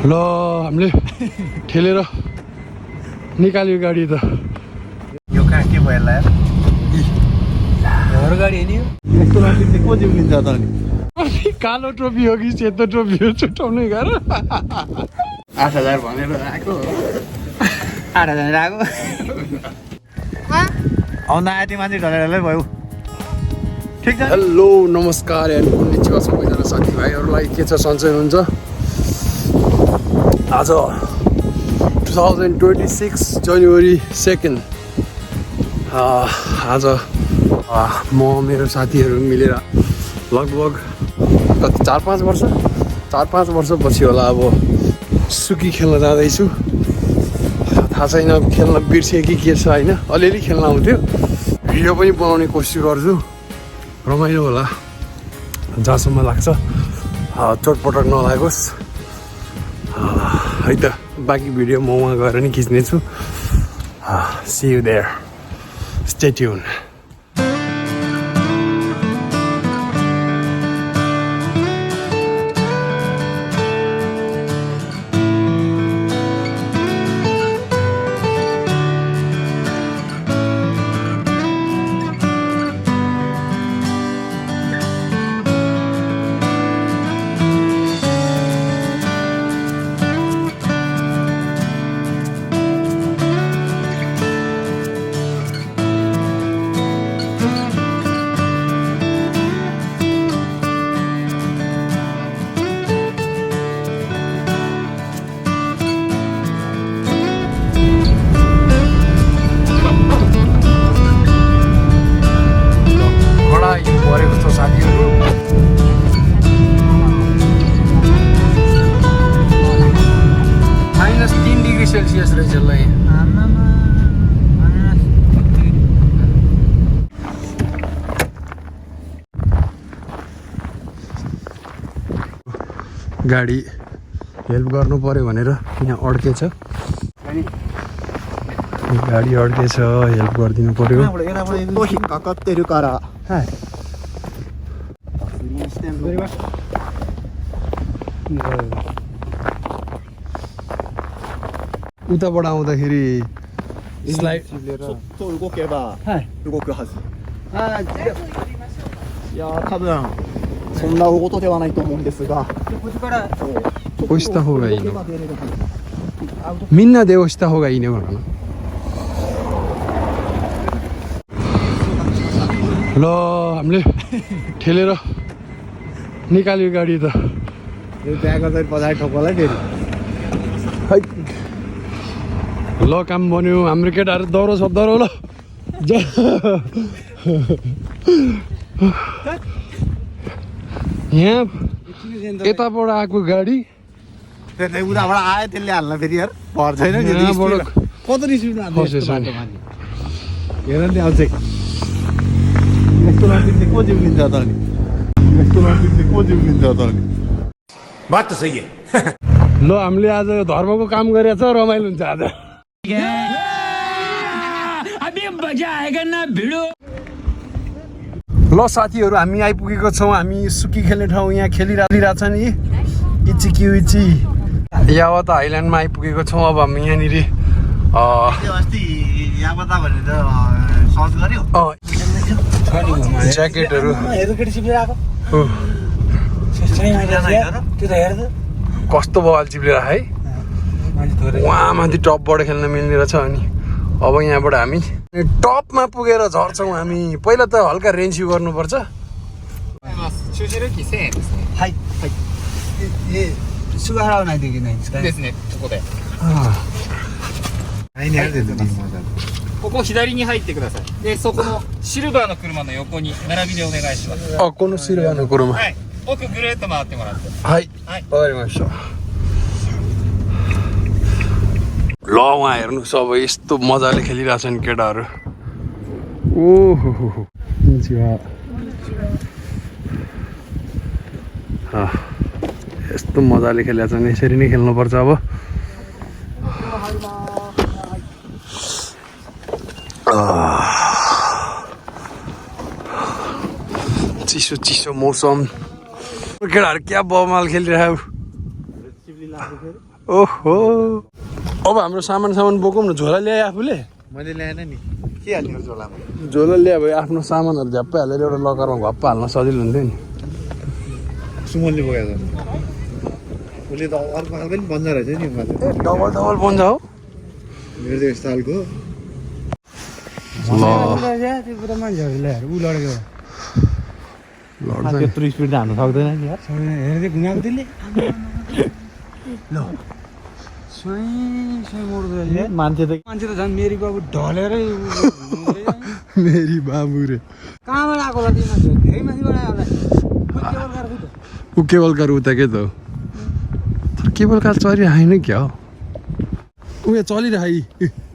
ल हामीले ठेलेर निकाल्यो गाडी त यो कहाँ के भयो यार घर गाडी हैन यो यस्तो लागिन्छ को जिम्लिन्छ त अनि कालो टोपी हो कि सेतो टोपी हो छुट्याउनै गाह्रो 8000 भनेर आएको 8000 आएको आउँदा आएटी मान्छे ढलेढलै भयो ठिक छ हेलो नमस्कार एन्ड कुन्निचिवा सबैजना साथीभाइहरूलाई के छ सन्चै हुनुहुन्छ आज 2026 जनवरी 2 आज म मेरो साथीहरू मिलेर लगभग कति 4-5 वर्षपछि होला अब सुकी खेल्न जाँदैछु थाहा छैन खेल्न बिर्सेँ कि के छ होइन अलिअलि खेल्न आउँथ्यो भिडियो पनि बनाउने कोसिस गर्छु रमाइलो होला जहाँसम्म लाग्छ चोटपटक नलागोस् है त बाँकी भिडियो म वहाँ गएर नि खिच्नेछु see you there stay tuned Celsius रहेछ ल गाडी हेल्प गर्नु पर्यो भनेर यहाँ अड्केछ गाडी अड्केछ हेल्प गरिदिनु पर्यो उताबाट आउँदाखेरि स्लाइड押した方がいいのみんなで押した方がいいねल हामीले ठेलेर निकाल्यो गाडी त पछाडि ठोक्कलाई फेरि ल काम बन्यो हाम्रो केटाहरू दौरो छ दौरो ल यहाँ यताबाट आएको गाडी उताबाट आयो त्यसले हाल्न फेरि यार भर छैन कति रिस हेर नि आउँछ यस्तो लागिन्छ को जिम्लिन्छ त अनि यस्तो लागिन्छ को जिम्लिन्छ त अनि बात त सही ल हामीले आज धर्मको काम गरेछ रमाइलो हुन्छ आज ल साथीहरू हामी आइपुगेको छौँ हामी सुकी खेल्ने ठाउँ यहाँ खेलिरहेछ नि इची किउची यावत हाइल्यान्डमा आइपुगेको छौँ अब हामी यहाँनिर ज्याकेटहरू कस्तो बवाल चिप्लेर है वहाँ माथि टपबाट खेल्न मिल्ने रहेछ अनि अब यहाँबाट हामी टपमा पुगेर झर्छौँ हामी पहिला त हल्का रेन्सी गर्नुपर्छここ左に入ってください。で、そこのシルバーの車の横に並びでお願いします。このシルバーの車はい。奥ぐるっと回ってもらって。はい、わかりました。ल उहाँ हेर्नुहोस् अब यस्तो मजाले खेलिरहेछन् केटाहरू ओहो यस्तो मजाले खेलिरहेछन् यसरी नै खेल्नुपर्छ अब चिसो चिसो मौसम केटाहरू क्या बमाल खेलिरहेको ओहो अब हाम्रो सामान बोकौँ न झोला ल्याए आफूले मैले ल्याएन नि के हाल्ने हो झोलामा झोला ल्याए भयो आफ्नो सामानहरू झ्याप्पै हालेर एउटा लकरमा घप्प हाल्न सजिलो हुन्थ्यो नि सुमनले बोकेको उसले त अर्को खालको पनि बन्द रहेछ नि उहाँले डबल बन्छ हो मेरो त यस्तो खालको त्यत्रो स्पिड त हान्नु सक्दैन नि यार हेर्दै घुमाएको त्यसले ल स्वयं मोड्दो मान्छे त झन् मेरीको अब ढलेरै मेरी बाबु रे कहाँबाट आएको होला त्यो मान्छे धेरै माथिबाट आयो होला ऊ केबल कार उता के त हो तर केबल कार चलिरहेन क्या हो ऊ यहाँ चलिरहे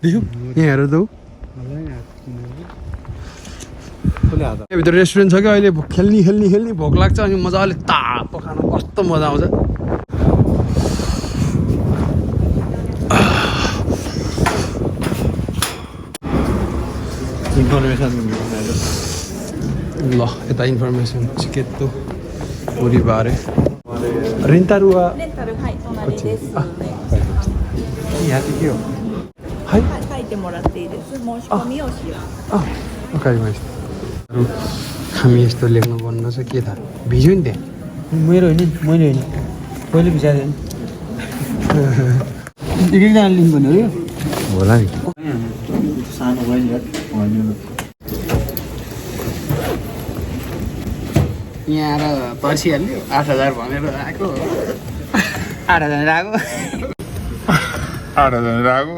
देख्यौ यहाँ हेर त भित्र रेस्टुरेन्ट छ क्या अहिले खेल्ने भोक लाग्छ अनि मजाले ताप खान कस्तो मजा आउँछ इन्फर्मेसन ल यता इन्फर्मेसन चिकेतो पुरी बारे रेन्टारुवा レンタルはい隣です。 यहाँ चाहिँ के हो はい書いてもらっていいです。申し込みをしよう。 わかりました紙यस्तो लेख्नु भन्नु छ के थाहा भिज्यो नि त्यहाँ मेरो होइन मैले होइन पहिले बिचारे एकजना लिनु भन्यो यो होला नि सानो भयो नि यार यहाँ आएर पर्सिहाल्यो 8000 भनेर आएको 8000 आएको 8000 आएको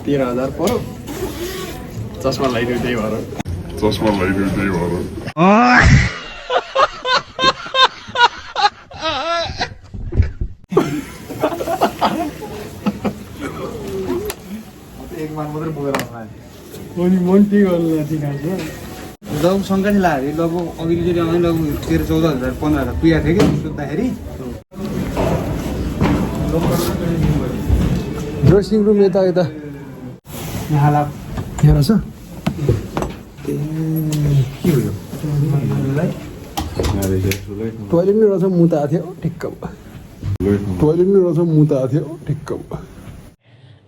13000 पर्यो चस्मा लगाइदियो त्यही भएर एक मान मात्रै बोकेर आउनु अनि मन के गर्नु लागिरहेको छ लगभग शङ्का नि लाग्यो लगभग अघिल्लोचोटि आउँदै लगभग 13-14,000 15,000 पुगेको थियो कि सोद्धाखेरि ड्रेसिङ रुम यता यहाँ ला यहाँ रहेछ टोइलेट नै रहेछ मुता थियो ठिक्क टोइलेट नै रहेछ मुता थियो ठिक्क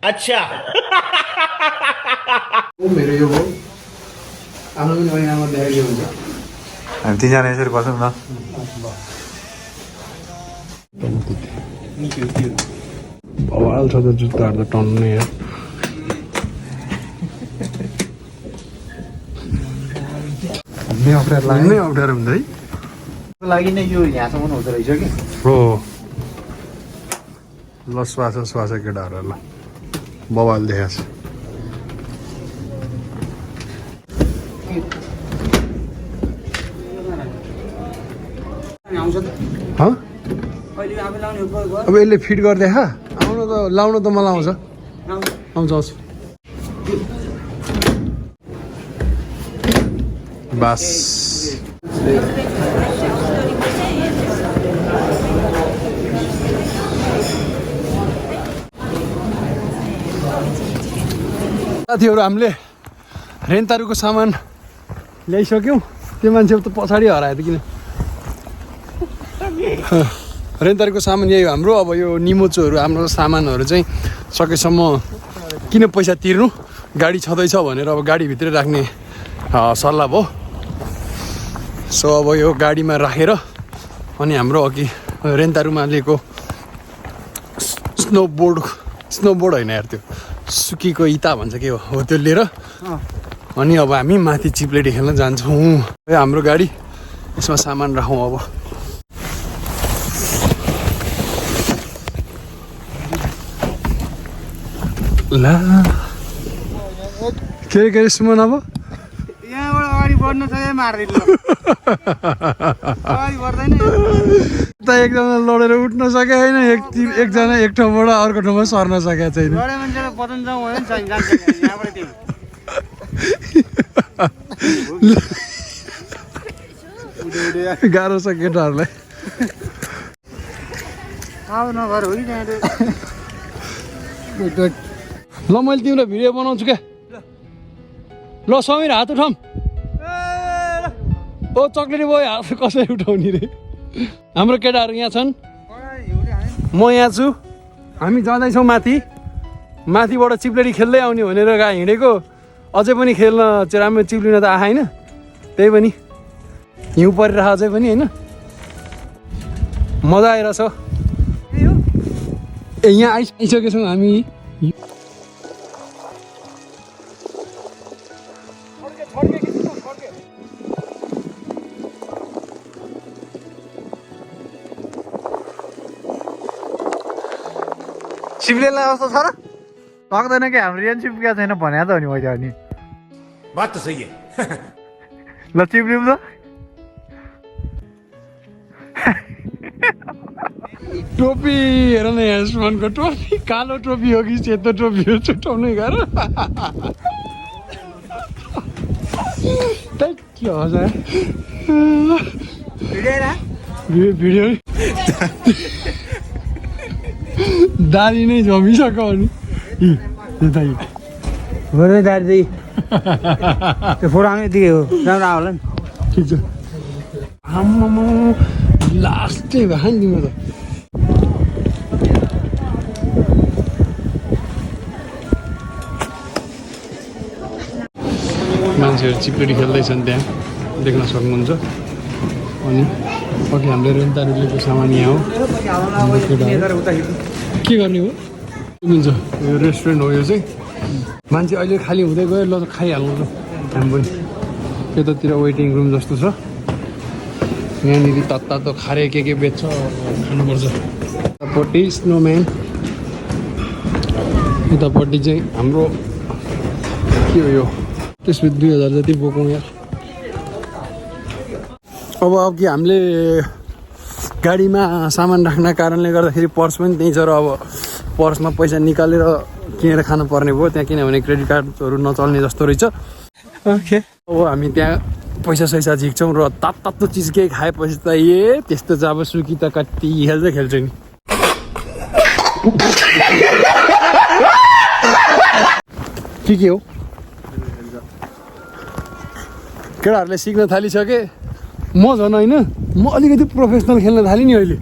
अच्छा मेरो यो हो आफ्नो पनि महिनामा देखाइदियो हुन्छ हामी तिनजना यसरी बसौँ न बवाल छ त जुत्ताहरू त टन्ने यार घुम्ने अप्ठ्यारो लाग्नै अप्ठ्यारो हुन्छ है लागि नै यो यहाँसम्म हुँदो रहेछ कि हो ल श्वास केटाहरू ल बवाल देखाएको छ आउँछ त हँ अहिले आफै लाउने हो अब यसले फिट गरिदेखा लाउन त मलाई आउँछ आउँछ बस साथीहरू हामीले रेन्तारुको सामान ल्याइसक्यौँ त्यो मान्छे त पछाडि हरायो त किन रेन्तारुको सामान यही हो हाम्रो अब यो निमोचोहरू हाम्रो सामानहरू चाहिँ सकेसम्म किन पैसा तिर्नु गाडी छँदैछ भनेर अब गाडीभित्रै राख्ने सल्लाह भयो सो अब यो गाडीमा राखेर अनि हाम्रो अघि रेन्तारुमा लिएको स्नोबोर्ड होइन यार त्यो सुकीको इता भन्छ के हो त्यो लिएर अनि अब हामी माथि चिप्लेटी खेल्न जान्छौँ हाम्रो गाडी यसमा सामान राखौँ अब ला के अरे सुमन अब यहाँबाट अगाडि बढ्न चाहिँ मार्दिनु अगाडि बढ्दैन त एकजना लडेर उठ्न सके होइन एकजना एक ठाउँबाट अर्को ठाउँमा सर्न सकेको छैन लडे मान्छेलाई पतन जाउँ भयो नि छैन जान्छ यहाँबाट त्यो गाह्रो छ केटाहरूलाई आऊ नभएर हो कि त्यहाँ ल मैले तिम्रो भिडियो बनाउँछु क्या ल समीर हात उठाऊँ ओ चक्लेटी बोय हात कसरी उठाउने रे हाम्रो केटाहरू यहाँ छन् म यहाँ छु हामी जाँदैछौँ माथिबाट चिप्लेटी खेल्दै आउने भनेर हिँडेको अझै पनि खेल्न चाहिँ राम्रो चिप्लिन त आएन त्यही पनि हिउँ परिरहेको अझै पनि होइन मजा आइरहेछ ए यहाँ आइसकेको छौँ हामी सिप्लेलाई अवस्था छ र सक्दैन कि हाम्रो यहाँ चिप्लिया छैन भने त हो नि मैले अनि बात त सही है ल चिप्लिउँ त टोपी हेर न यशमानको टोपी कालो टोपी हो कि सेतो टोपी हो छुट्याउनै गर के हजुर भिडियो दादी नै जमिसक्यो अनि हो र दादी त्यो फोटो आउने दिए हो राम्रो आयो होला नि ठिक छ आम्मामा लास्टै भयो नि तिम्रो त मान्छेहरू चिप्लेटी खेल्दैछन् त्यहाँ देख्न सक्नुहुन्छ अनि अघि हामीले रेन्टाहरू लिएको सामान यहाँ हो के गर्ने हो मिल्छ यो रेस्टुरेन्ट हो यो चाहिँ मान्छे अहिले खाली हुँदै गयो ल खाइहाल्नु त हामी पनि यतातिर वेटिङ रुम जस्तो छ यहाँनिर तत्तातो खारे के बेच्छ खानुपर्छ यतापट्टि स्नोम्यान यतापट्टि चाहिँ हाम्रो के हो यो त्यसपछि 2000 जति बोकौँ यार अब अघि हामीले गाडीमा सामान राख्ने कारणले गर्दाखेरि पर्स पनि त्यहीँ छ र अब पर्समा पैसा निकालेर किनेर खानु पर्ने भयो त्यहाँ किनभने क्रेडिट कार्डहरू नचल्ने जस्तो रहेछ ओके अब हामी त्यहाँ पैसा सैसा झिक्छौँ र तातो चिज केही खाएपछि त त्यस्तो चाहिँ अब सुकी त कति खेल्छु नि के हो केटाहरूले सिक्न थालिसके म झन् होइन म अलिकति प्रोफेसनल खेल्न थालेँ नि अहिले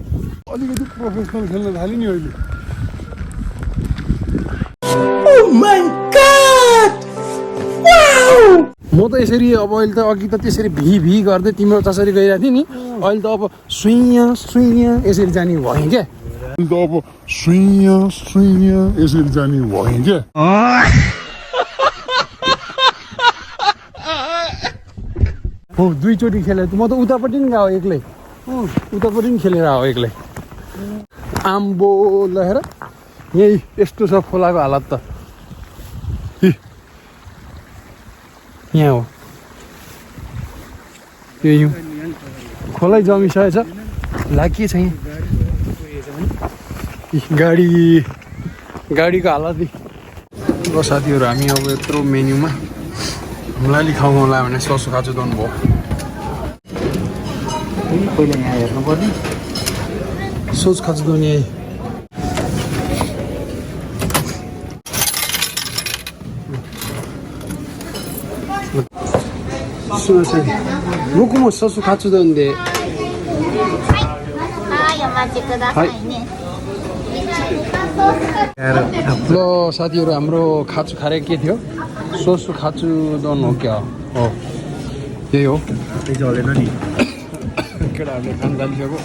म त यसरी अब अहिले त अघि त त्यसरी भी गर्दै तिम्रो जसरी गइरहेको थिएँ नि अहिले त अब सुइया यसरी जाने भएँ क्या हो दुईचोटि खेलेँ म त उतापट्टि नि गएको एक्लै उतापट्टि नि खेलेर आऊ एक्लै आम्बो ल हेर यही यस्तो छ खोलाको हालत त यहाँ हो त्यो हिउँ खोलै जमिसकेछ लागि छ गाडीको हालत ल साथीहरू हामी अब यत्रो मेन्युमा हामीलाई अलि खाउँ होला भने ससो खाँचो दन भयो पहिला यहाँ हेर्नु पर्ने सोच खाँचो दन यही僕もソースカツ丼ではいお待ちくださいね。ल साथीहरू हाम्रो खाचु खारे के थियो सोसु खाचु दन हो क्या हो त्यही हो चलेन नि केटाहरूले खान थालिसक्यो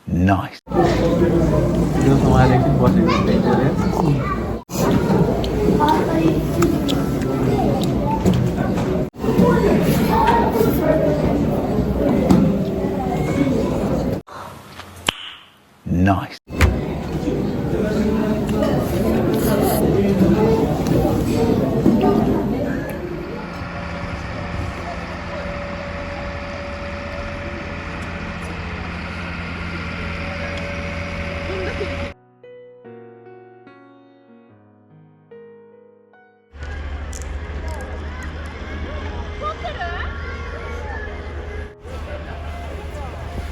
Nice. Nice.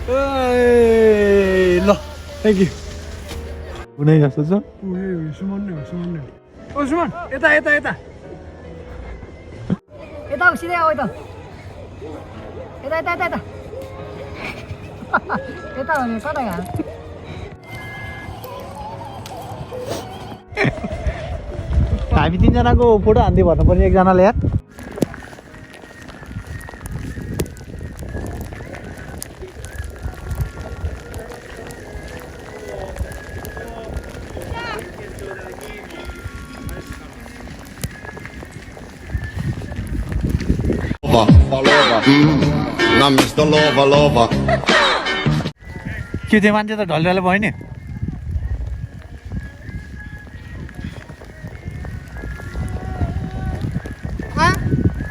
ए ल थ्याङ्क यू हुने जस्तो छ सुमन नै हो ओ सुमन यता यता यता यता सिधै आऊ यता यता यता यता यता हो नि कता यहाँ हामी तिनजनाको फोटो हान्दै भन्नुपर्ने एकजनाले यार के त्यो मान्छे त ढलढले भयो नि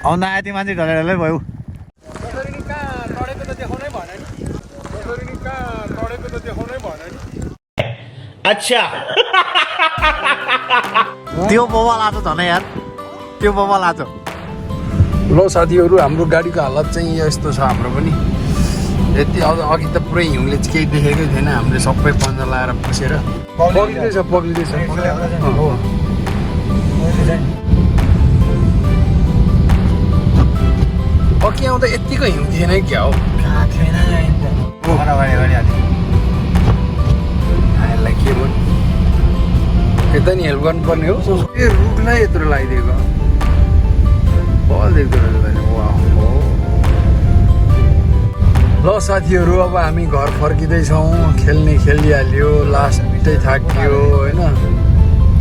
आउँदा आयो त्यो मान्छे ढलढलै भयो अच्छा त्यो बवाल आज झन् यार त्यो बवाल आज ल साथीहरू हाम्रो गाडीको हालत चाहिँ यस्तो छ हाम्रो पनि यति अघि त पुरै हिउँले चाहिँ केही देखेकै थिएन हामीले सबै पन्जा लाएर पसेर पग्लिँदैछ हो अघि आउँदा यत्तिको हिउँ थिएन क्या हो यसलाई के भन्नु यता नि हेल्प गर्नुपर्ने हो ए रुखलाई यत्रो लगाइदिएको बल देख्दो रहेछ ल साथीहरू अब हामी घर फर्किँदैछौँ खेलिहाल्यो लास्टै थाकियो होइन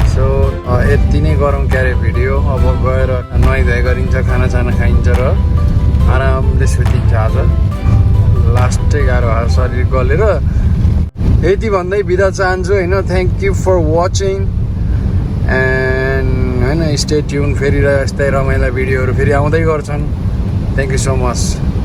सो यति नै गरौँ क्यारे भिडियो अब गएर नुहाइधुवाइ गरिन्छ खानासाना खाइन्छ र आरामले सुतिन्छ आज लास्टै गाह्रो आज शरीर गलेर यति भन्दै बिदा चाहन्छु होइन thank you for watching and होइन स्टे ट्युन फेरि यस्तै रमाइला भिडियोहरू फेरि आउँदै गर्छन् थ्याङ्क यू सो मच